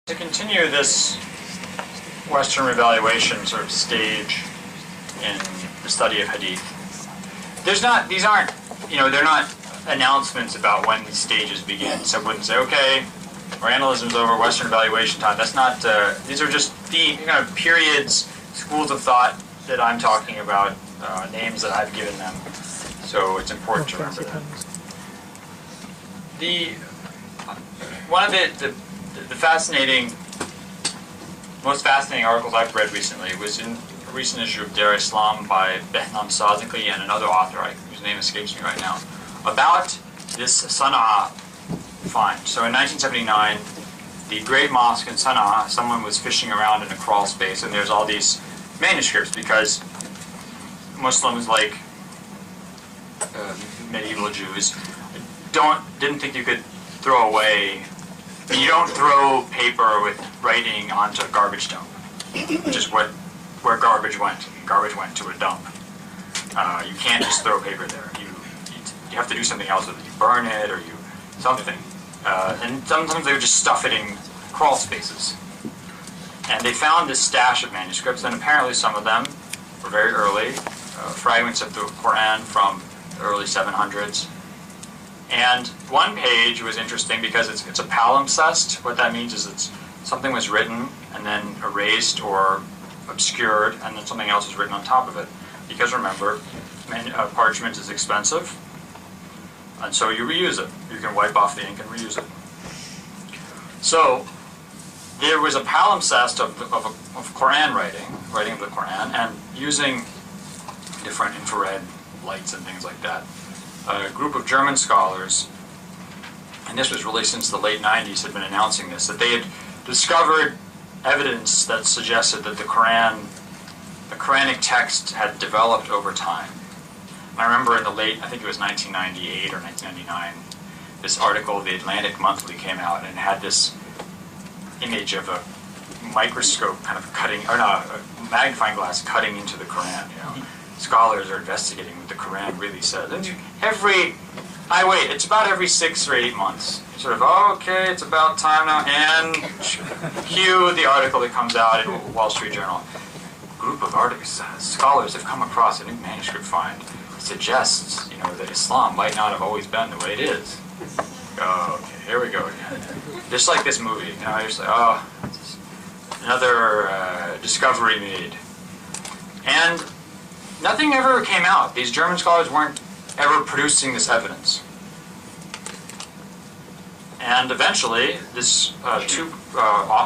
To continue this Western revaluation sort of stage in the study of Hadith, these aren't, they're not announcements about when these stages begin. So I wouldn't say, okay, Orientalism's over, Western evaluation time. That's not, these are just periods, schools of thought that I'm talking about, names that I've given them. So it's important to remember that. One of the most fascinating articles I've read recently was in a recent issue of Dar Islam by Behnam Sazikli and another author, whose name escapes me right now, about this Sana'a find. So in 1979, the Great Mosque in Sana'a, someone was fishing around in a crawl space, and there's all these manuscripts because Muslims, like medieval Jews, didn't think you could throw away. You don't throw paper with writing onto a garbage dump, which is where garbage went. Garbage went to a dump. You can't just throw paper there. You have to do something else with it. You burn it or something. And sometimes they would just stuff it in crawl spaces. And they found this stash of manuscripts, and apparently some of them were very early, fragments of the Quran from the early 700s. And one page was interesting because it's a palimpsest. What that means is something was written and then erased or obscured, and then something else was written on top of it. Because remember, parchment is expensive, and so you reuse it. You can wipe off the ink and reuse it. So there was a palimpsest of Quran writing of the Quran, and using different infrared lights and things like that. A group of German scholars, and this was really since the late 90s, had been announcing this, that they had discovered evidence that suggested that the Quranic text had developed over time. And I remember in the late, I think it was 1998 or 1999, this article, the Atlantic Monthly, came out and had this image of a microscope kind of a magnifying glass cutting into the Quran, Scholars are investigating what the Quran really says. And it's about every 6 or 8 months. Sort of, okay, it's about time now, and cue the article that comes out in Wall Street Journal. A group of scholars have come across a new manuscript find that suggests, that Islam might not have always been the way it is. Okay, here we go again. Just like this movie, you're just like, another discovery made. And nothing ever came out. These German scholars weren't ever producing this evidence. And eventually, two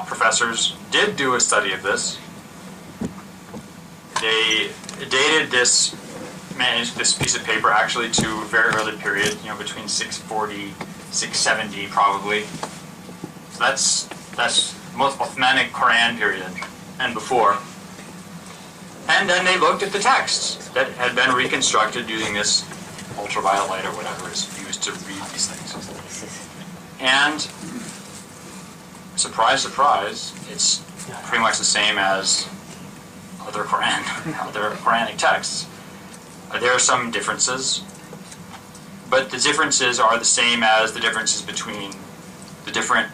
professors did do a study of this. They dated this piece of paper actually to a very early period, between 640, 670 probably. So that's most Uthmanic Quran period and before. And then they looked at the texts that had been reconstructed using this ultraviolet light or whatever is used to read these things. And surprise, surprise, it's pretty much the same as other Quranic texts. There are some differences, but the differences are the same as the differences between the different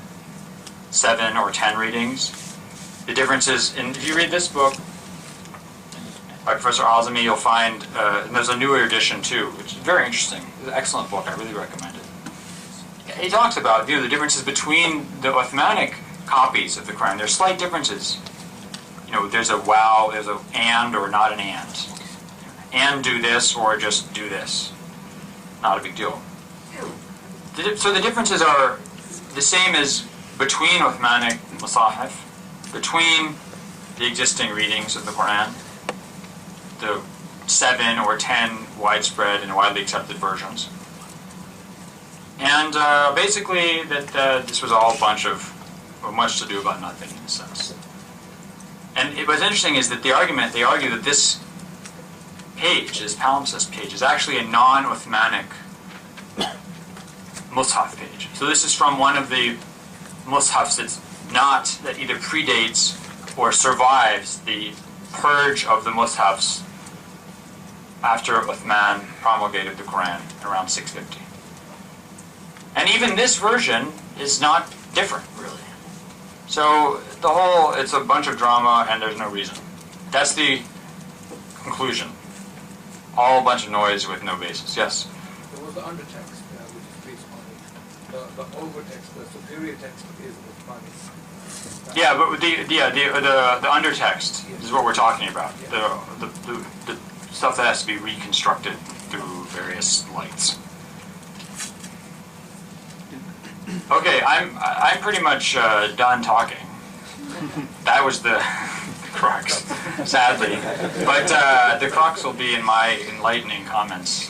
7 or 10 readings. The differences, if you read this book, by Professor Azami, you'll find, and there's a newer edition too, which is very interesting. It's an excellent book, I really recommend it. He talks about the differences between the Uthmanic copies of the Quran. There's slight differences. There's a wow, there's a and or not an and. And do this or just do this. Not a big deal. So the differences are the same as between Uthmanic Musahif, between the existing readings of the Quran, the 7 or 10 widespread and widely accepted versions. And basically that this was all a bunch of, much to do about nothing in a sense. And what's interesting is that they argue that this page, this palimpsest page, is actually a non-Uthmanic Mus'haf page. So this is from one of the Mus'hafs that either predates or survives the purge of the Mus'hafs after Uthman promulgated the Quran around 650. And even this version is not different, really. So the whole, it's a bunch of drama and there's no reason. That's the conclusion. All a bunch of noise with no basis. Yes? There was the undertext, which is based on it. The overtext, the superior text is the funny. Yeah, but the undertext is what we're talking about. Yeah. The stuff that has to be reconstructed through various lights. Okay, I'm pretty much done talking. That was the crux, sadly. But the crux will be in my enlightening comments,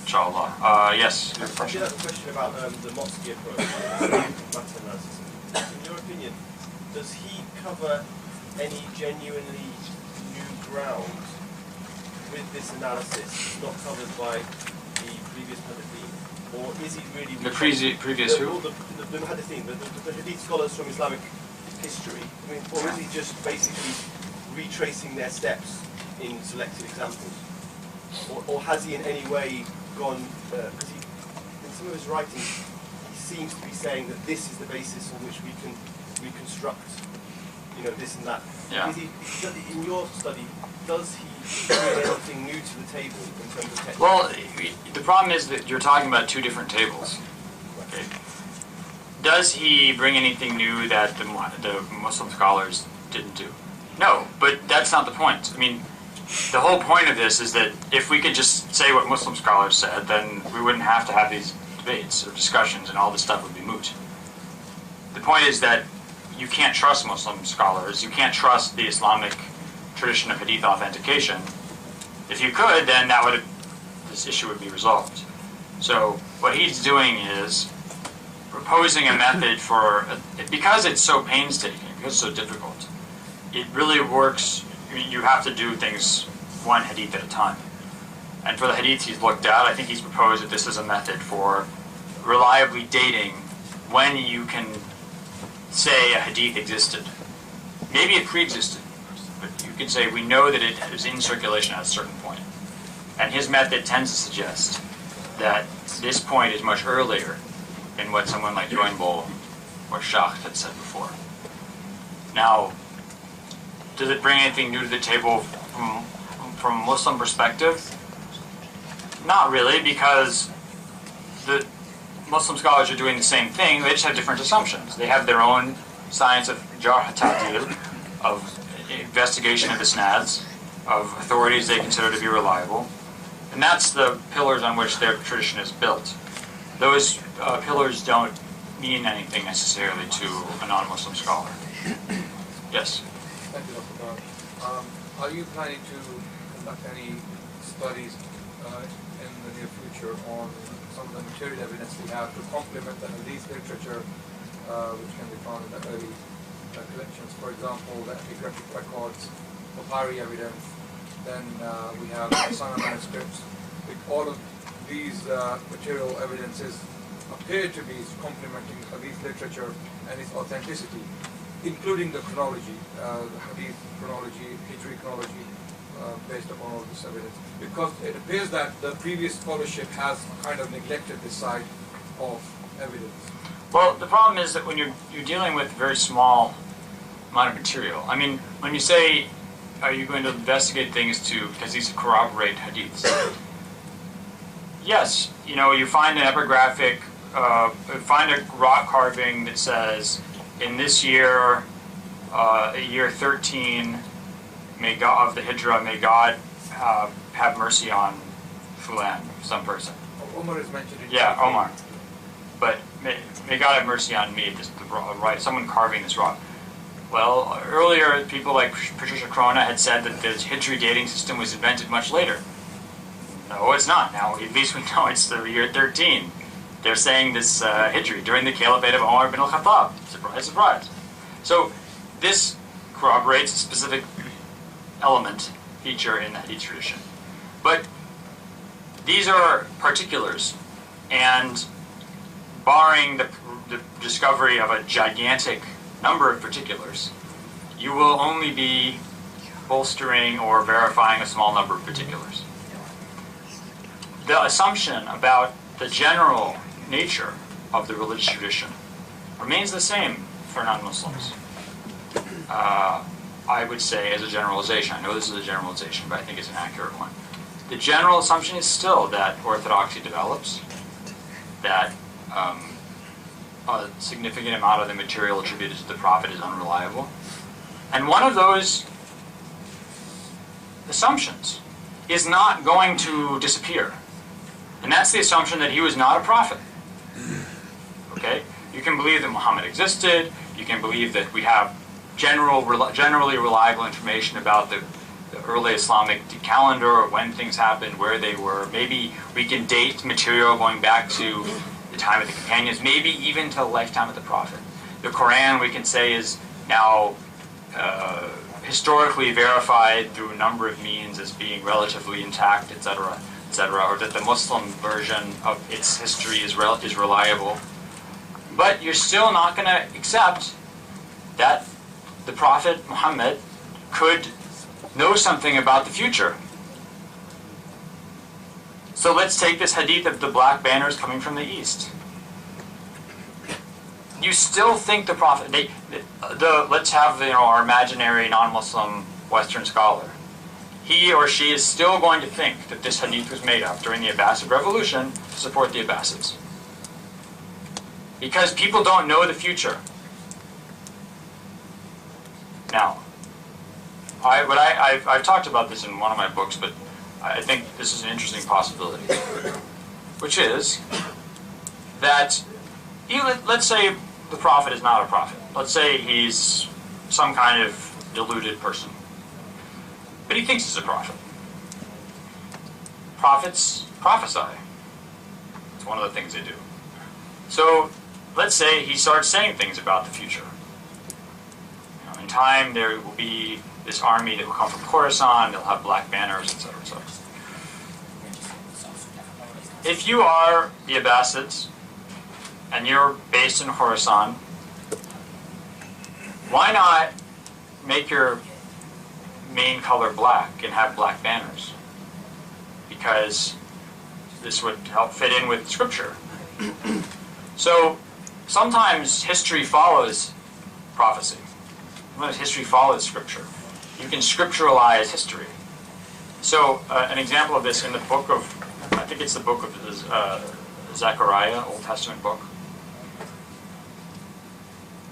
inshallah. Yes, your I question. did have a question about the Motsky approach, matter analysis. In your opinion, does he cover any genuinely new ground with this analysis not covered by the previous Hadithin? Or is he really... The previous who? The Hadithin, the Hadith scholars from Islamic history. I mean, or is he just basically retracing their steps in selected examples? Or has he in any way gone... Because in some of his writings, he seems to be saying that this is the basis on which we can reconstruct, you know, this and that. Yeah. Is he, in your study, does he bring anything new to the table in terms of technique? Well, the problem is that you're talking about two different tables. Okay. Does he bring anything new that the Muslim scholars didn't do? No, but that's not the point. I mean, the whole point of this is that if we could just say what Muslim scholars said, then we wouldn't have to have these debates or discussions and all this stuff would be moot. The point is that you can't trust Muslim scholars, you can't trust the Islamic tradition of Hadith authentication. If you could, then this issue would be resolved. So what he's doing is proposing a method for, because it's so painstaking, because it's so difficult, it really works. I mean, you have to do things one hadith at a time. And for the hadiths he's looked at, I think he's proposed that this is a method for reliably dating when you can say a hadith existed. Maybe it pre-existed, but you can say we know that it was in circulation at a certain point. And his method tends to suggest that this point is much earlier than what someone like Joinbull or Schacht had said before. Now, does it bring anything new to the table from a Muslim perspective? Not really, because the Muslim scholars are doing the same thing, they just have different assumptions. They have their own science of jarh ta'dil, of investigation of isnads, of authorities they consider to be reliable. And that's the pillars on which their tradition is built. Those pillars don't mean anything necessarily to a non-Muslim scholar. Yes? Thank you, Dr. Khan. Are you planning to conduct any studies in the near future on some of the material evidence we have to complement the Hadith literature which can be found in the early collections? For example, the epigraphic records, Bukhari evidence, then we have Sunni manuscripts. With all of these material evidences appear to be complementing Hadith literature and its authenticity, including the chronology, the Hadith chronology, Hijri chronology, based upon all this evidence. Because it appears that the previous scholarship has kind of neglected this side of evidence. Well, the problem is that when you're dealing with a very small amount of material, I mean, when you say, are you going to investigate things because these corroborate hadiths? Yes, you know, you find an epigraphic, find a rock carving that says, in this year, year 13, may God of the Hijra, may God have mercy on Fulan, some person. Omar is mentioned in Omar. But may God have mercy on me, someone carving this rock. Well, earlier people like Patricia Crona had said that the Hijri dating system was invented much later. No, it's not. Now, at least we know it's the year 13. They're saying this Hijri during the Caliphate of Umar bin al-Khattab. Surprise, surprise. So this corroborates a specific element, feature in the Hadith tradition. But these are particulars, and barring the discovery of a gigantic number of particulars, you will only be bolstering or verifying a small number of particulars. The assumption about the general nature of the religious tradition remains the same for non-Muslims. I would say, as a generalization, I know this is a generalization, but I think it's an accurate one. The general assumption is still that orthodoxy develops, that a significant amount of the material attributed to the Prophet is unreliable. And one of those assumptions is not going to disappear. And that's the assumption that he was not a prophet. Okay? You can believe that Muhammad existed, you can believe that we have generally reliable information about the early Islamic calendar, when things happened, where they were. Maybe we can date material going back to the time of the companions, maybe even to the lifetime of the Prophet. The Quran, we can say, is now historically verified through a number of means as being relatively intact, etc., etc., or that the Muslim version of its history is reliable. But you're still not going to accept that the Prophet Muhammad could know something about the future. So let's take this hadith of the black banners coming from the east. You still think the Prophet, let's have our imaginary non-Muslim Western scholar. He or she is still going to think that this hadith was made up during the Abbasid Revolution to support the Abbasids. Because people don't know the future. Now, I've talked about this in one of my books, but I think this is an interesting possibility, which is that, let's say the Prophet is not a prophet. Let's say he's some kind of deluded person. But he thinks he's a prophet. Prophets prophesy. It's one of the things they do. So, let's say he starts saying things about the future. In time, there will be this army that will come from Khorasan, they'll have black banners, etc., etc. If you are the Abbasids, and you're based in Khorasan, why not make your main color black and have black banners? Because this would help fit in with Scripture. So, sometimes history follows prophecy. Sometimes history follows Scripture. You can scripturalize history. So, an example of this in the book of, I think it's the book of Zechariah, Old Testament book.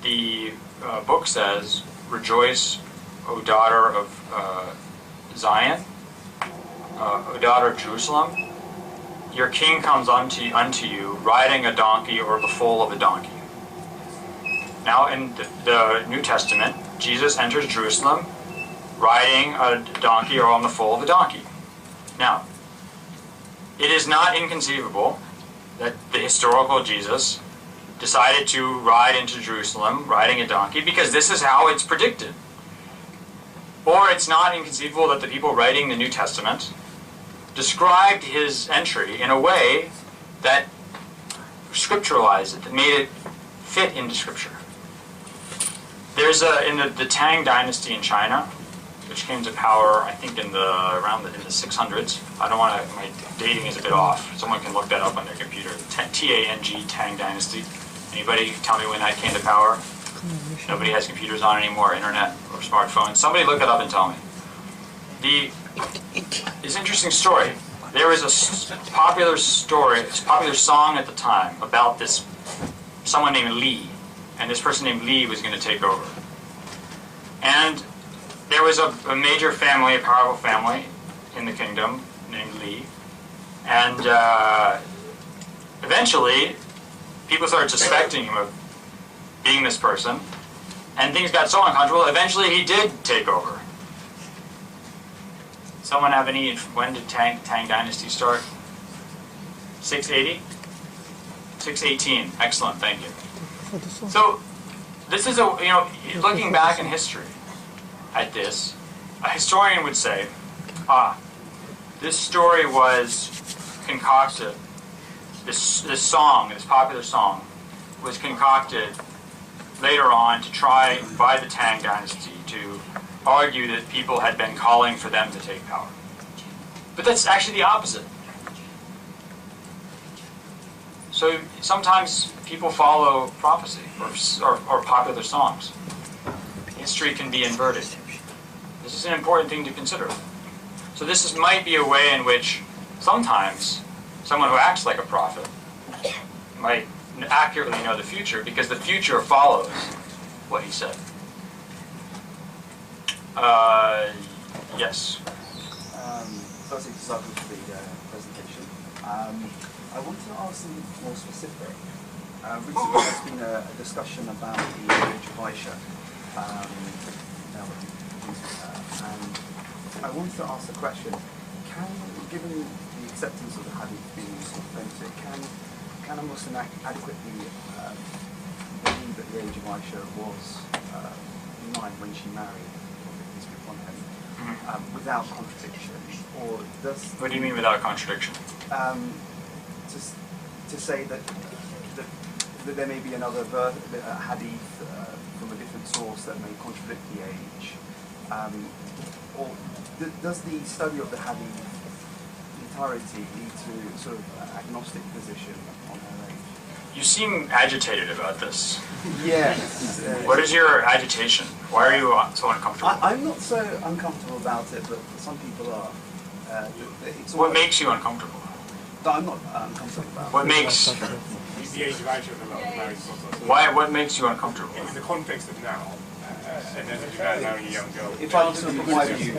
The book says, "Rejoice, O daughter of Zion, O daughter of Jerusalem. Your king comes unto you, riding a donkey or the foal of a donkey." Now, in the New Testament, Jesus enters Jerusalem riding a donkey or on the foal of a donkey. Now, it is not inconceivable that the historical Jesus decided to ride into Jerusalem riding a donkey because this is how it's predicted. Or it's not inconceivable that the people writing the New Testament described his entry in a way that scripturalized it, that made it fit into Scripture. There's in the Tang dynasty in China, which came to power, I think, in the 600s. I don't want to, my dating is a bit off. Someone can look that up on their computer. T-A-N-G, Tang dynasty. Anybody tell me when that came to power? Nobody has computers on anymore, internet or smartphones. Somebody look it up and tell me. It's an interesting story. There was a popular song at the time about this, someone named Li, and this person named Li was going to take over. And there was a major family, a powerful family in the kingdom named Li, and eventually people started suspecting him of being this person, and things got so uncomfortable, eventually he did take over. Someone have any, when did Tang Dynasty start? 680? 618, excellent, thank you. So, this is looking back in history at this, a historian would say, this story was concocted, this popular song, was concocted later on to try, by the Tang Dynasty, to argue that people had been calling for them to take power. But that's actually the opposite. So sometimes people follow prophecy or popular songs. History can be inverted. This is an important thing to consider. So this might be a way in which sometimes someone who acts like a prophet might accurately know the future, because the future follows what he said. Yes. Firstly, to start with the presentation, I wanted to ask something more specific. Recently there's been a discussion about the age of Aisha, and I wanted to ask the question, given the acceptance of the Hadith being authentic, can a Muslim adequately believe that the age of Aisha was 9 when she married, without contradiction? Or does... What do you mean without contradiction? To say that there may be another hadith from a different source that may contradict the age, or does the study of the hadith entirety lead to sort of agnostic position on her age? You seem agitated about this. Yes. What is your agitation? Why are you so uncomfortable? I'm not so uncomfortable about it, but some people are. What makes you uncomfortable? No, I'm not uncomfortable about it. What makes... The age of Aisha and a lot of married sorts. Why? What makes you uncomfortable? In the context of now, and then as you guys marrying a young girl. If I sort of put my view,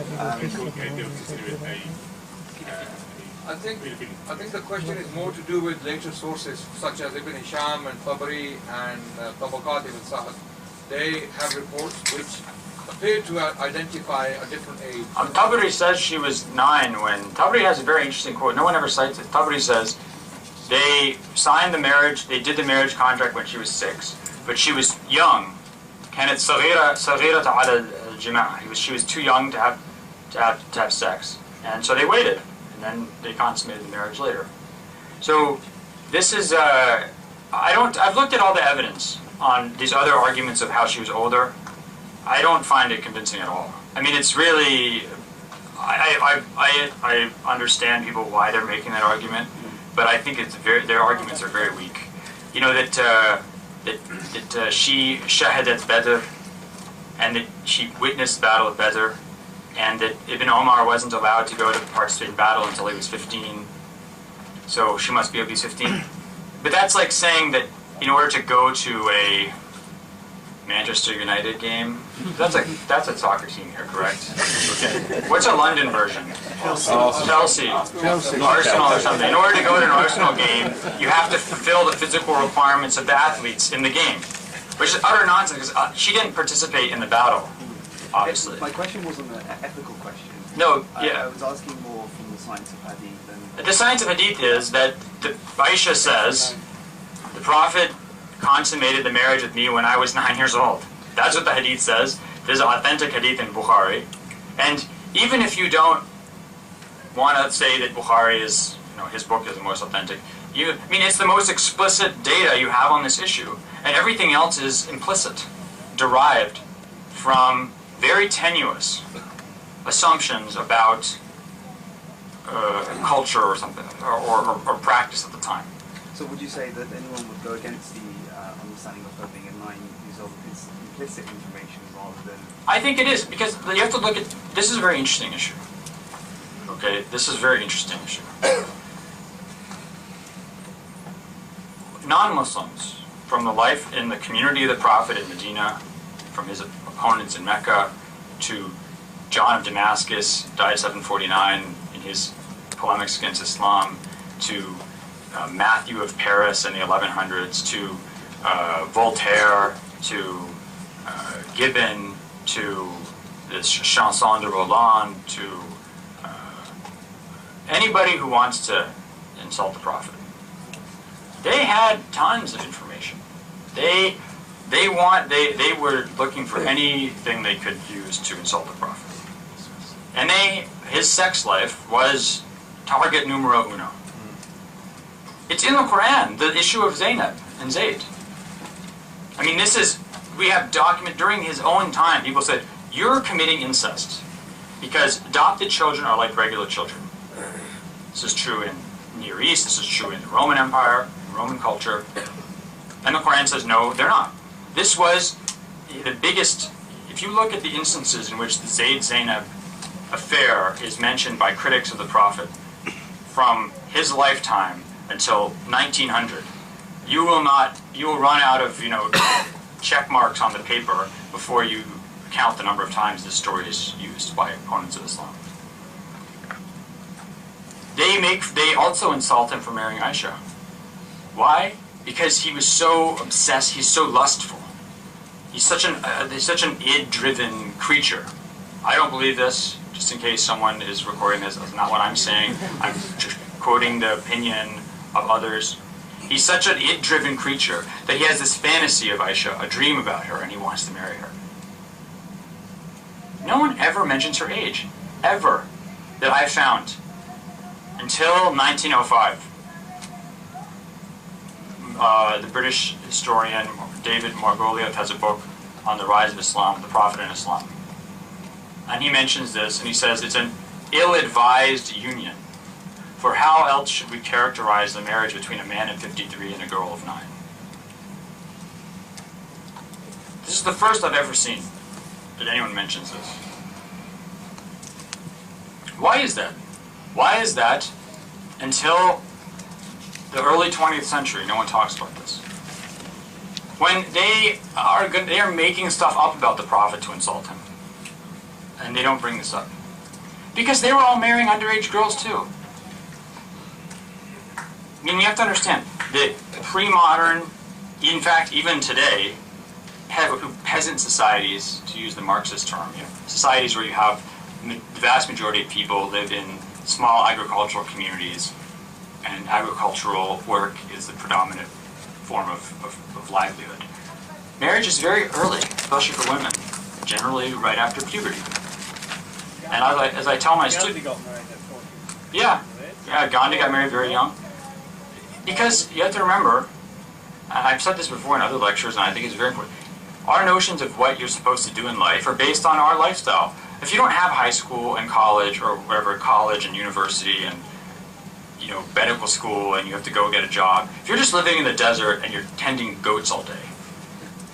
I think the question is more to do with later sources such as Ibn Hisham and Tabari and Tabaqat ibn Sa'd. They have reports which appear to identify a different age. Tabari says she was 9 when... Tabari has a very interesting quote. No one ever cites it. Tabari says they signed the marriage, they did the marriage contract when she was 6, but she was young. كانت صغيرة على الجماع. She was too young to have sex, and so they waited, and then they consummated the marriage later. So this is I've looked at all the evidence on these other arguments of how she was older. I don't find it convincing at all. I mean, it's really, I understand people why they're making that argument, but I think it's their arguments are very weak. You know that she shahadat Badr, and that she witnessed the Battle of Badr, and that Ibn Omar wasn't allowed to go to participate in battle until he was 15, so she must be at least 15. But that's like saying that in order to go to a Manchester United game, that's a soccer team here, correct? Okay. What's a London version? Chelsea. Arsenal or something. In order to go to an Arsenal game, you have to fulfill the physical requirements of the athletes in the game, which is utter nonsense because she didn't participate in the battle, obviously. My question wasn't an ethical question. No, I yeah. was asking more from the science of hadith. The science of hadith is that Aisha says the Prophet consummated the marriage with me when I was 9 years old. That's what the hadith says. There's an authentic hadith in Bukhari. And even if you don't want to say that Bukhari is, his book is the most authentic, it's the most explicit data you have on this issue. And everything else is implicit, derived from very tenuous assumptions about culture or something, or practice at the time. So would you say that anyone would go against the understanding of her being at 9 years old? It's implicit information rather than... I think it is, because you have to look at... This is a very interesting issue. Okay, this is a very interesting issue. Non-Muslims, from the life in the community of the Prophet in Medina, from his opponents in Mecca, to John of Damascus, died 749 in his polemics against Islam, to Matthew of Paris in the 1100s, to Voltaire, to Gibbon, to the Chanson de Roland, to anybody who wants to insult the Prophet. They had tons of information. They were looking for anything they could use to insult the Prophet. And his sex life was target numero uno. It's in the Quran, the issue of Zainab and Zayd. We have document during his own time, people said, you're committing incest because adopted children are like regular children. This is true in Near East, this is true in the Roman Empire, Roman culture. And the Quran says, no, they're not. This was the biggest, if you look at the instances in which the Zayd-Zainab affair is mentioned by critics of the Prophet from his lifetime until 1900, you will run out of, check marks on the paper before you count the number of times this story is used by opponents of Islam. They also insult him for marrying Aisha. Why? Because he was so obsessed, he's so lustful. He's such an id-driven creature. I don't believe this, just in case someone is recording this. That's not what I'm saying. I'm just quoting the opinion of others. He's such an id-driven creature that he has this fantasy of Aisha, a dream about her, and he wants to marry her. No one ever mentions her age, ever, that I've found, until 1905. The British historian David Margoliouth has a book on the rise of Islam, the Prophet in Islam. And he mentions this, and he says it's an ill-advised union. For how else should we characterize the marriage between a man of 53 and a girl of 9? This is the first I've ever seen that anyone mentions this. Why is that? Why is that until the early 20th century no one talks about this? When they are making stuff up about the Prophet to insult him. And they don't bring this up. Because they were all marrying underage girls too. I mean, you have to understand that pre-modern, in fact, even today, peasant societies, to use the Marxist term, societies where you have the vast majority of people live in small agricultural communities, and agricultural work is the predominant form of livelihood. Marriage is very early, especially for women, generally right after puberty. And as I tell my students, yeah, Gandhi got married very young. Because you have to remember, and I've said this before in other lectures, and I think it's very important, our notions of what you're supposed to do in life are based on our lifestyle. If you don't have high school and college, or whatever, college and university and medical school, and you have to go get a job, if you're just living in the desert and you're tending goats all day,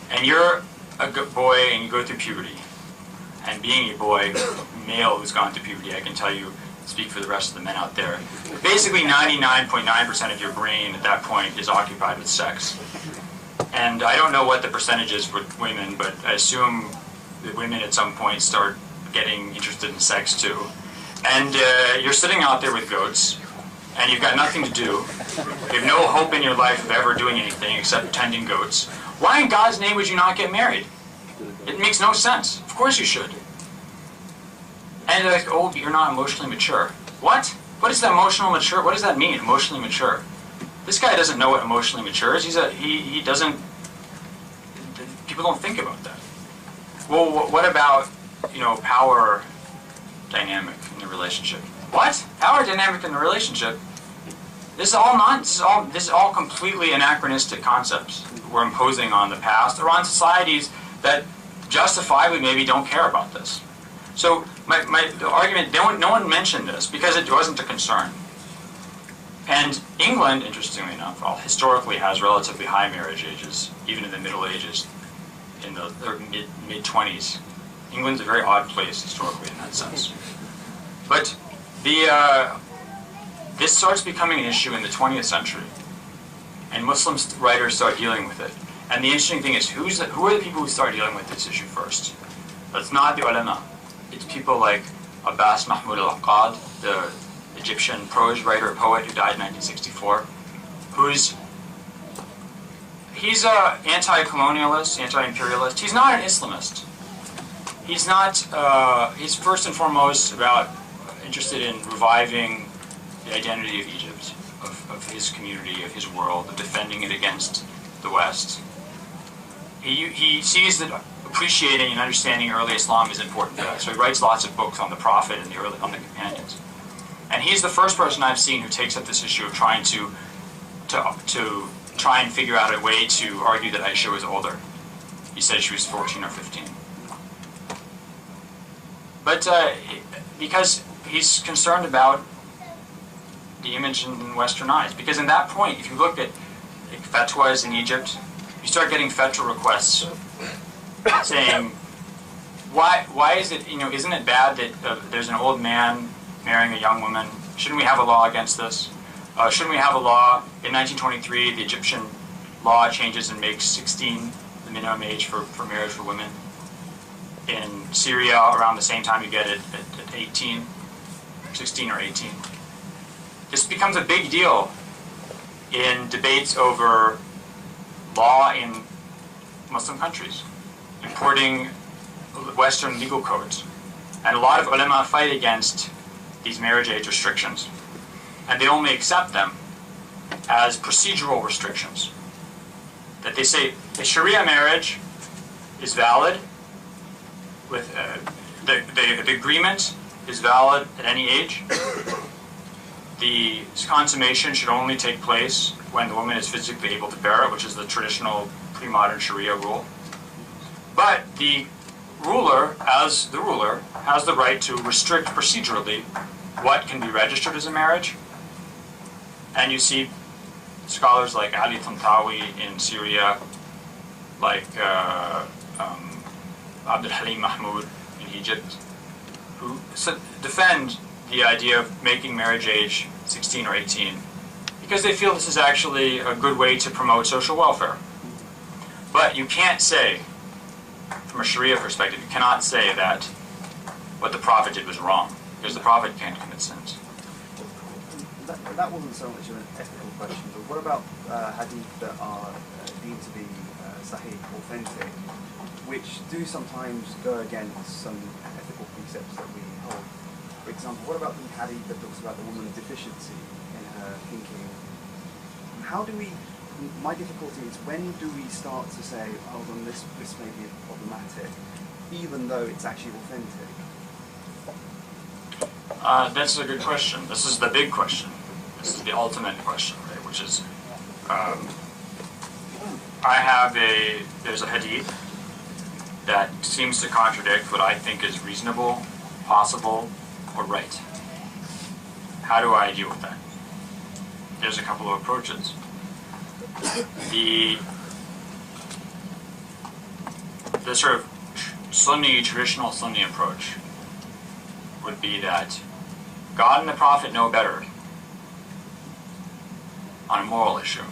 and you're a boy and you go through puberty, and being a boy, male who's gone through puberty, I can tell you, speak for the rest of the men out there, basically 99.9% of your brain at that point is occupied with sex. And I don't know what the percentage is for women, but I assume that women at some point start getting interested in sex too. And you're sitting out there with goats, and you've got nothing to do. You have no hope in your life of ever doing anything except tending goats. Why in God's name would you not get married? It makes no sense. Of course you should. And they're like, oh, you're not emotionally mature. What? What is that emotional mature? What does that mean, emotionally mature? This guy doesn't know what emotionally mature is. He doesn't, people don't think about that. Well, what about, power dynamic in the relationship? What? Power dynamic in the relationship? This is all nonsense. This is all completely anachronistic concepts we're imposing on the past or on societies that justifiably maybe don't care about this. So the argument, no one mentioned this because it wasn't a concern. And England, interestingly enough, historically has relatively high marriage ages, even in the Middle Ages, in the mid-20s. England's a very odd place historically in that sense. But this starts becoming an issue in the 20th century, and Muslim writers start dealing with it. And the interesting thing is, who are the people who start dealing with this issue first? That's not the ulama. It's people like Abbas Mahmoud al-Aqad, the Egyptian prose writer, poet who died in 1964, he's an anti-colonialist, anti-imperialist. He's not an Islamist. He's not, he's first and foremost interested in reviving the identity of Egypt, of his community, of his world, of defending it against the West. He sees that appreciating and understanding early Islam is important to that, so he writes lots of books on the Prophet and on the companions. And he's the first person I've seen who takes up this issue of trying to try and figure out a way to argue that Aisha was older. He said she was 14 or 15. But because he's concerned about the image in Western eyes. Because in that point, if you look at fatwas in Egypt, you start getting fetwa requests saying, why is it, isn't it bad that there's an old man marrying a young woman? Shouldn't we have a law against this? Shouldn't we have a law? In 1923, the Egyptian law changes and makes 16 the minimum age for marriage for women. In Syria, around the same time, you get it at 18, 16 or 18. This becomes a big deal in debates over law in Muslim countries, importing Western legal codes. And a lot of ulama fight against these marriage age restrictions. And they only accept them as procedural restrictions. That they say a Sharia marriage is valid, with the agreement is valid at any age. The consummation should only take place when the woman is physically able to bear it, which is the traditional pre-modern Sharia rule. But the ruler, has the right to restrict procedurally what can be registered as a marriage. And you see scholars like Ali Tantawi in Syria, like Abdul Halim Mahmoud in Egypt, who defend the idea of making marriage age 16 or 18 because they feel this is actually a good way to promote social welfare. But you can't say, from a Sharia perspective, you cannot say that what the Prophet did was wrong, because the Prophet can't commit sins. That wasn't so much of an ethical question, but what about hadith that are deemed to be sahih, authentic, which do sometimes go against some ethical precepts that we hold? For example, what about the hadith that talks about the woman's deficiency in her thinking? How do we, my difficulty is, when do we start to say, hold on, this may be problematic, even though it's actually authentic? That's a good question. This is the big question. This is the ultimate question, right? Which is, there's a hadith that seems to contradict what I think is reasonable, possible, or right. How do I deal with that? There's a couple of approaches. The sort of traditional Sunni approach would be that God and the Prophet know better on a moral issue.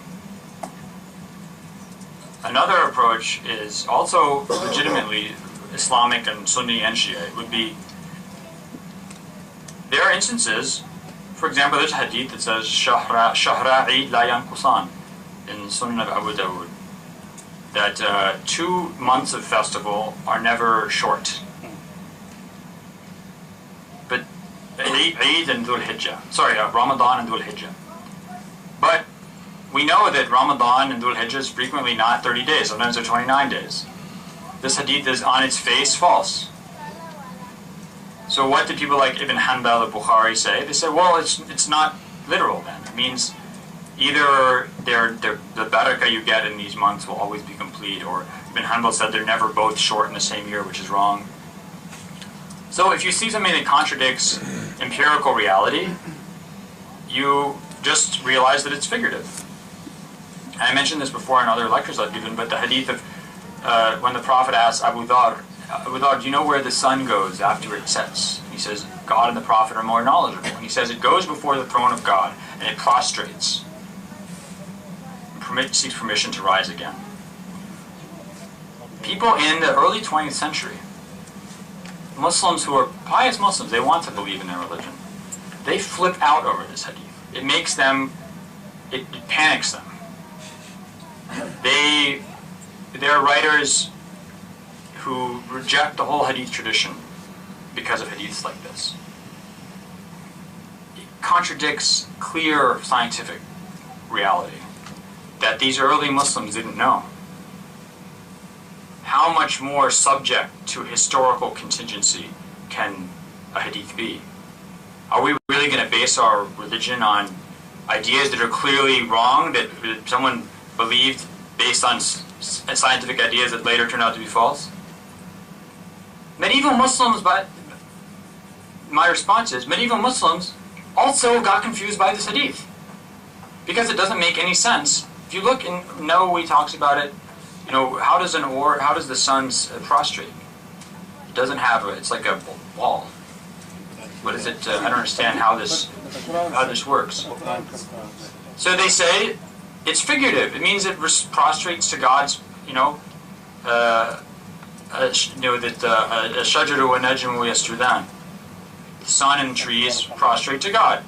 Another approach is also legitimately Islamic and Sunni and Shia. It would be, there are instances, for example, there's a hadith that says, Shahra Eid la yanqusan, in Sunan of Abu Dawud, that 2 months of festival are never short. But Eid and Dhul Hijjah, Ramadan and Dhul Hijjah. But we know that Ramadan and Dhul Hijjah is frequently not 30 days, sometimes they're 29 days. This hadith is on its face false. So what did people like Ibn Hanbal al-Bukhari say? They said, well, it's not literal then. It means either the barakah you get in these months will always be complete, or Ibn Hanbal said they're never both short in the same year, which is wrong. So if you see something that contradicts empirical reality, you just realize that it's figurative. And I mentioned this before in other lectures I've given, but the hadith of when the Prophet asks Abu Dhar, do you know where the sun goes after it sets? He says, God and the Prophet are more knowledgeable. And he says, it goes before the throne of God, and it prostrates, and seeks permission to rise again. People in the early 20th century, Muslims who are pious Muslims, they want to believe in their religion. They flip out over this hadith. It makes them, it panics them. There are writers who reject the whole hadith tradition because of hadiths like this. It contradicts clear scientific reality that these early Muslims didn't know. How much more subject to historical contingency can a hadith be? Are we really going to base our religion on ideas that are clearly wrong, that someone believed based on scientific ideas that later turned out to be false? Medieval Muslims, but my response is, medieval Muslims also got confused by this hadith, because it doesn't make any sense. If you look in Nawawi talks about it, You know, how does the sun prostrate? It doesn't have it's like a wall. What is it? I don't understand how this works. So they say it's figurative. It means it prostrates to God's, that shajaru wa najmu yasjudan. The sun and trees prostrate to God.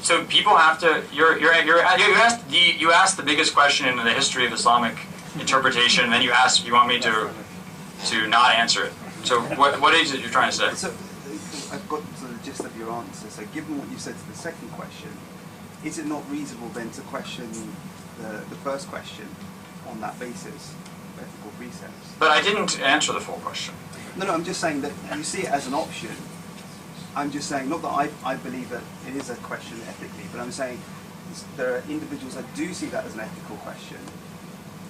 So people have to. You asked the biggest question in the history of Islamic interpretation, and then you want me to not answer it. So what is it you're trying to say? So I've got sort of the gist of your answer. So given what you said to the second question, is it not reasonable then to question the first question on that basis, ethical precepts? But I didn't answer the full question. No, I'm just saying that you see it as an option. I'm just saying, not that I believe that it is a question ethically, but I'm saying there are individuals that do see that as an ethical question,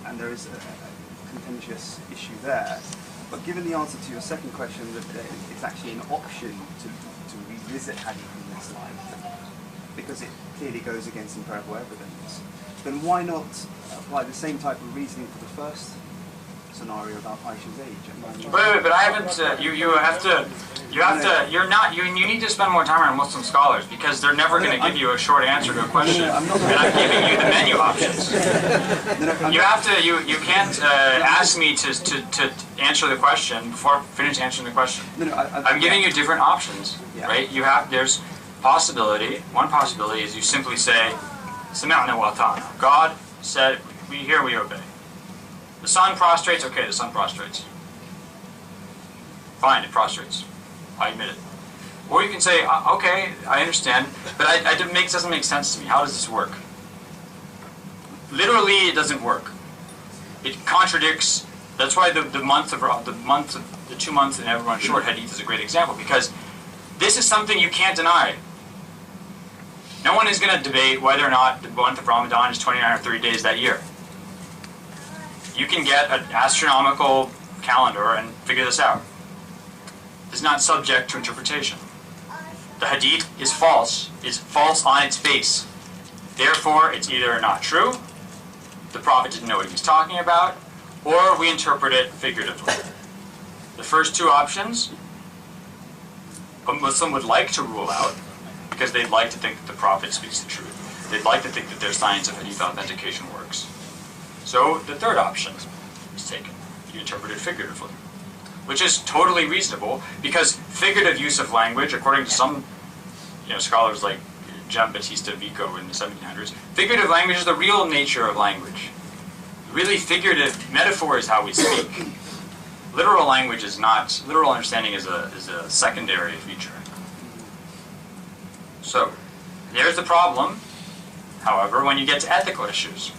and there is a contentious issue there. But given the answer to your second question, that it's actually an option to revisit Hadith in this light, because it clearly goes against empirical evidence, then why not apply the same type of reasoning for the first scenario about Aisha's age? Wait, but I haven't. You need to spend more time on Muslim scholars, because they're never going to give you a short answer to a question. And I'm giving you the menu options. You can't ask me to answer the question before I finish answering the question. I'm giving you different options, right? There's possibility. One possibility is you simply say, "Sami'na wa ata'na." God said, "We hear, we obey." The sun prostrates. Okay, the sun prostrates. Fine, it prostrates. I admit it. Or you can say, okay, I understand, but it doesn't make sense to me. How does this work? Literally, it doesn't work. It contradicts. That's why the 2 months in everyone's short Hadith is a great example, because this is something you can't deny. No one is going to debate whether or not the month of Ramadan is 29 or 30 days that year. You can get an astronomical calendar and figure this out. It's not subject to interpretation. The Hadith is false on its face. Therefore, it's either not true, the Prophet didn't know what he was talking about, or we interpret it figuratively. The first two options, a Muslim would like to rule out, because they'd like to think that the Prophet speaks the truth. They'd like to think that their science of Hadith authentication works. So the third option is taken. You interpret it figuratively, which is totally reasonable, because figurative use of language, according to some scholars like Giambattista Vico in the 1700s, figurative language is the real nature of language. Really, figurative metaphor is how we speak. Literal language is not. Literal understanding is a secondary feature. So there's the problem, however, when you get to ethical issues.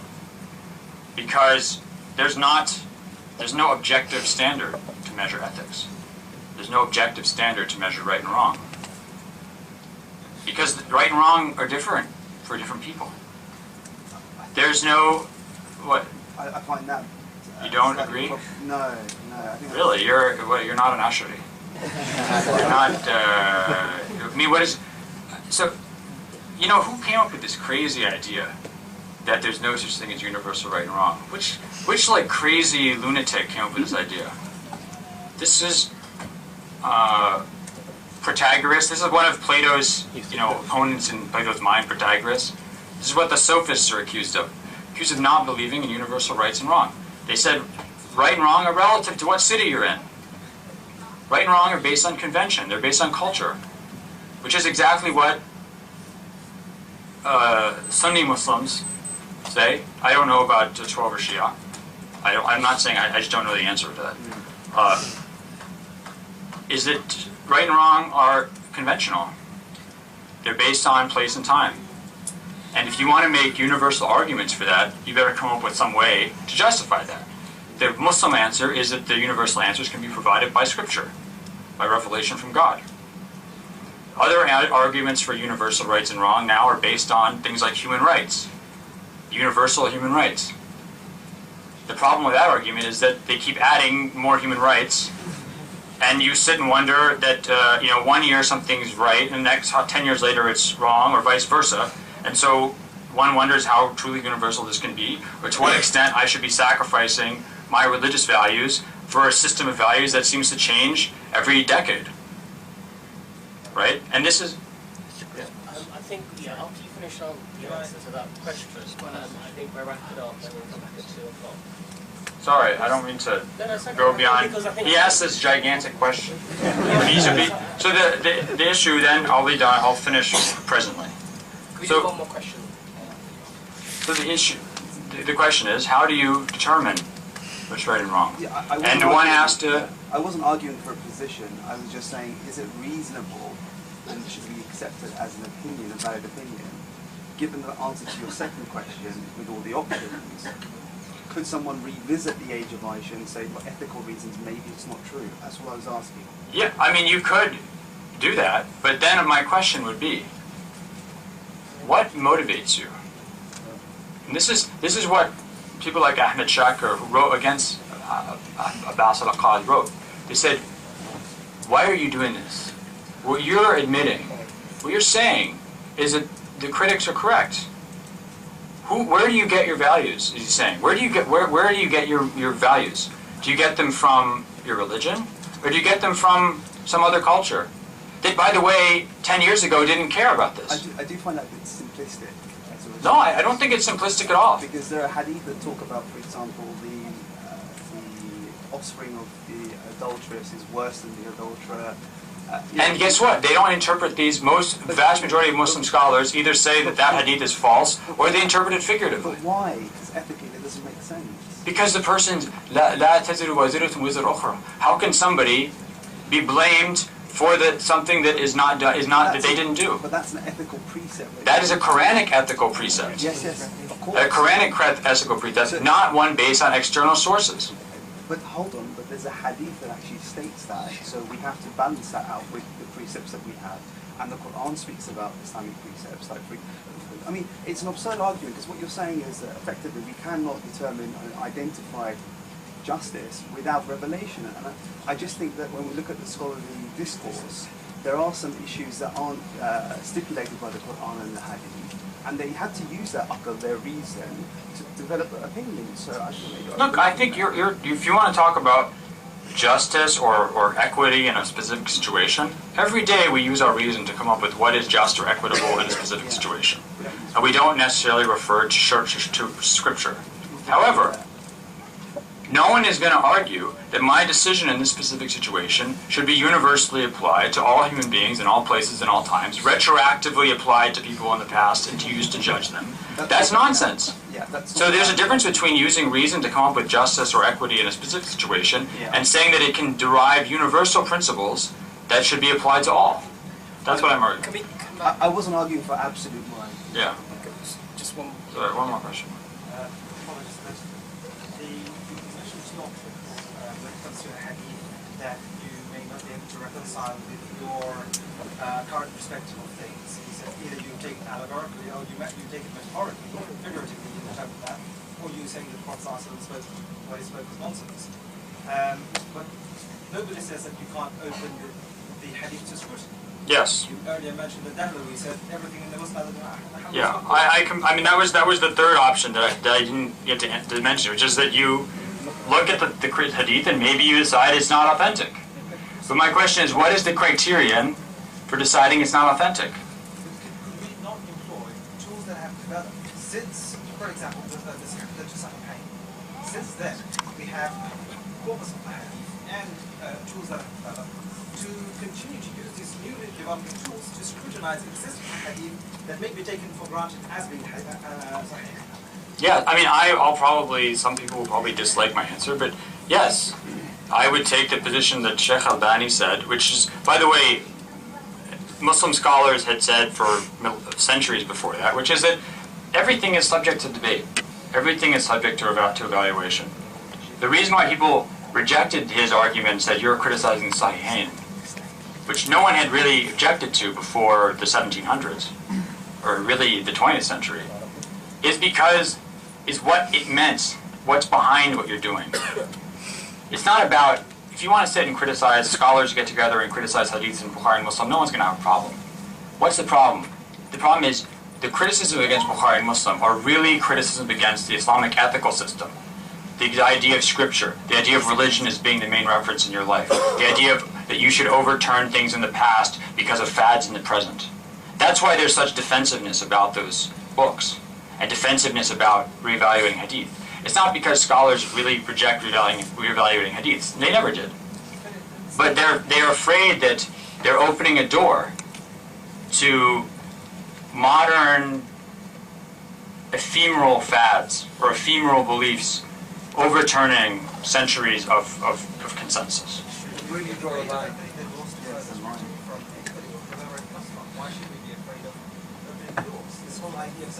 Because there's no objective standard to measure ethics. There's no objective standard to measure right and wrong. Because right and wrong are different for different people. There's no what? I find that. You don't agree? No. I think really, you're not an Ashari. You're not. What is? So, who came up with this crazy idea that there's no such thing as universal right and wrong? Which crazy lunatic came up with this idea? This is Protagoras. This is one of Plato's opponents in Plato's mind, Protagoras. This is what the sophists are accused of not believing in universal rights and wrong. They said right and wrong are relative to what city you're in. Right and wrong are based on convention. They're based on culture, which is exactly what Sunni Muslims say. I don't know about 12 or Shia. I'm not saying, I just don't know the answer to that. Is that right and wrong are conventional. They're based on place and time. And if you want to make universal arguments for that, you better come up with some way to justify that. The Muslim answer is that the universal answers can be provided by Scripture, by revelation from God. Other arguments for universal rights and wrong now are based on things like human rights, universal human rights. The problem with that argument is that they keep adding more human rights, and you sit and wonder that 1 year something's right, and the next 10 years later it's wrong, or vice versa. And so one wonders how truly universal this can be, or to what extent I should be sacrificing my religious values for a system of values that seems to change every decade. Right? And this is... I think, after you finish on the answer to that question, I think we're wrapping it up and we'll come back at 2 o'clock. Sorry, I don't mean to go beyond. He asked this gigantic question. So the issue then, I'll be done, I'll finish presently. Can we do one more question? So the issue, the question is, how do you determine what's right and wrong? Yeah, and one has to... I wasn't arguing for a position. I was just saying, is it reasonable and should be accepted as an opinion, a valid opinion? Given the answer to your second question with all the options, could someone revisit the age of Aisha and say, for ethical reasons, maybe it's not true? That's what I was asking. Yeah, I mean, you could do that, but then my question would be, what motivates you? And this is what people like Ahmed Shakir, who wrote against Abbas al-Aqad, wrote. They said, why are you doing this? What you're admitting, what you're saying, is that the critics are correct. Where do you get your values, is he saying? Where do you get your values? Do you get them from your religion? Or do you get them from some other culture that, by the way, 10 years ago didn't care about this? I do find that a bit simplistic. No, I don't think it's simplistic at all. Because there are hadith that talk about, for example, the offspring of the adulteress is worse than the adulterer. And guess what? They don't interpret these. Vast majority of Muslim scholars either say that hadith is false, or they interpret it figuratively. But why? Because ethically it doesn't make sense. Because the person's la taziru waziratun wizra ukhra. How can somebody be blamed for something that that they didn't do? But that's an ethical precept. Right? That is a Quranic ethical precept. Yes, of course. A Quranic ethical precept, not one based on external sources. But hold on, but there's a hadith that actually states that, so we have to balance that out with the precepts that we have. And the Quran speaks about Islamic precepts. I mean, it's an absurd argument, because what you're saying is that effectively we cannot determine and identify justice without revelation. And I just think that when we look at the scholarly discourse, there are some issues that aren't stipulated by the Quran and the hadith. And they had to use their akal, their reason, to develop opinions. So I think if you want to talk about justice or equity in a specific situation, every day we use our reason to come up with what is just or equitable in a specific situation. And we don't necessarily refer to Scripture. However, no one is going to argue that my decision in this specific situation should be universally applied to all human beings in all places and all times, retroactively applied to people in the past and used to judge them. That's nonsense. So there's a difference between using reason to come up with justice or equity in a specific situation and saying that it can derive universal principles that should be applied to all. That's what I'm arguing. I wasn't arguing for absolute right. Yeah. Just one. Sorry, one more question. That you may not be able to reconcile with your current perspective of things. He said either you take it allegorically or you take it metaphorically, figuratively you interpret that, or you saying that what he spoke was nonsense. But nobody says that you can't open the hadith to scrutiny. Yes. You earlier mentioned the Dahla, we said everything in there was other than yeah, I mean that was the third option that I didn't get to mention, which is that you look at the hadith and maybe you decide it's not authentic. But my question is, what is the criterion for deciding it's not authentic? Could we not employ tools that have developed since, for example, the campaign? Since then, we have corpus of the hadith and tools that have developed to continue to use these newly developing tools to scrutinize existing hadith that may be taken for granted as being sahih. Yeah, I mean, some people will probably dislike my answer, but yes, I would take the position that Sheikh Albani said, which is, by the way, Muslim scholars had said for centuries before that, which is that everything is subject to debate. Everything is subject to evaluation. The reason why people rejected his argument and said, you're criticizing Sahihain, which no one had really objected to before the 1700s, or really the 20th century, is because is what it meant, what's behind what you're doing. It's not about, if you want to sit and criticize, scholars get together and criticize hadiths and Bukhari and Muslim, no one's going to have a problem. What's the problem? The problem is, the criticism against Bukhari and Muslim are really criticism against the Islamic ethical system. The idea of scripture, the idea of religion as being the main reference in your life, the idea of that you should overturn things in the past because of fads in the present. That's why there's such defensiveness about those books, and defensiveness about reevaluating hadith. It's not because scholars really reject reevaluating hadiths. They never did. But they're afraid that they're opening a door to modern ephemeral fads or ephemeral beliefs overturning centuries of consensus. Where do you draw the line? Why should we be afraid of opening doors? This whole idea of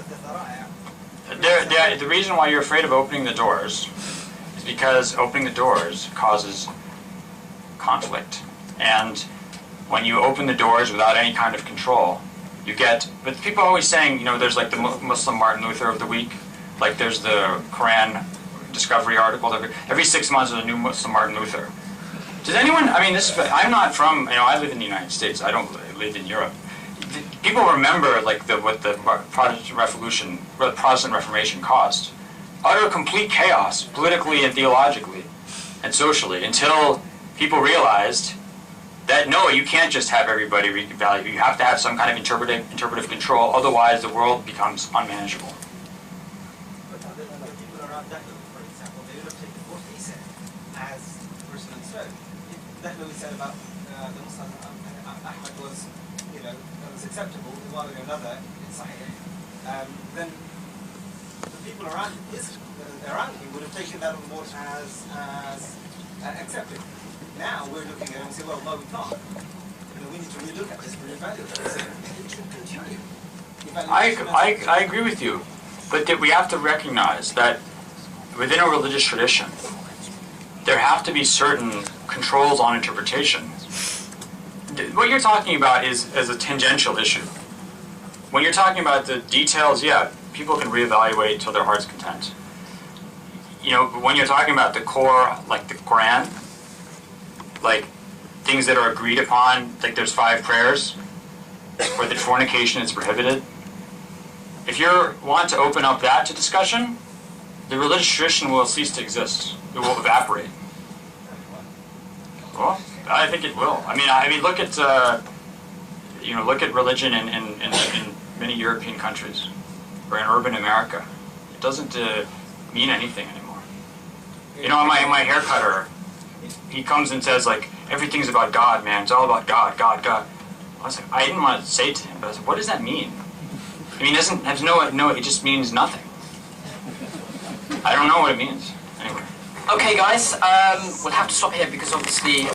The reason why you're afraid of opening the doors is because opening the doors causes conflict. And when you open the doors without any kind of control, you get, but people are always saying, you know, there's like the Muslim Martin Luther of the week, like there's the Quran Discovery article, every 6 months there's a new Muslim Martin Luther. Does anyone, I mean, I'm not from, you know, I live in the United States, I don't live in Europe. People remember like what the Protestant Reformation caused. Utter complete chaos, politically and theologically and socially, until people realized that no, you can't just have everybody revalue. You have to have some kind of interpretive control, otherwise the world becomes unmanageable. But the people around Dahlo, for example, they would have taken what he said as person and stone. If Dahlo said about the Muslim Ahmad was, you know, was acceptable in one way or another in Sahih, then the people around him would have taken that on board as accepted. Now we're looking at it and say, well, no, we can't. You know, we need to relook at this and reevaluate it. It should continue. I agree with you, but that we have to recognize that within a religious tradition, there have to be certain controls on interpretation. What you're talking about is a tangential issue. When you're talking about the details, yeah, people can reevaluate to their heart's content. You know, when you're talking about the core, like the Quran, like things that are agreed upon, like there's 5 prayers, or that fornication is prohibited. If you want to open up that to discussion, the religious tradition will cease to exist. It will evaporate. Well, I think it will. I mean, look at look at religion in many European countries, or in urban America. It doesn't mean anything anymore. You know, my haircutter, he comes and says like, everything's about God, man. It's all about God, God, God. I was like, I didn't want to say it to him, but I was like, what does that mean? I mean, it just means nothing. I don't know what it means. Anyway. Okay, guys, we'll have to stop here because obviously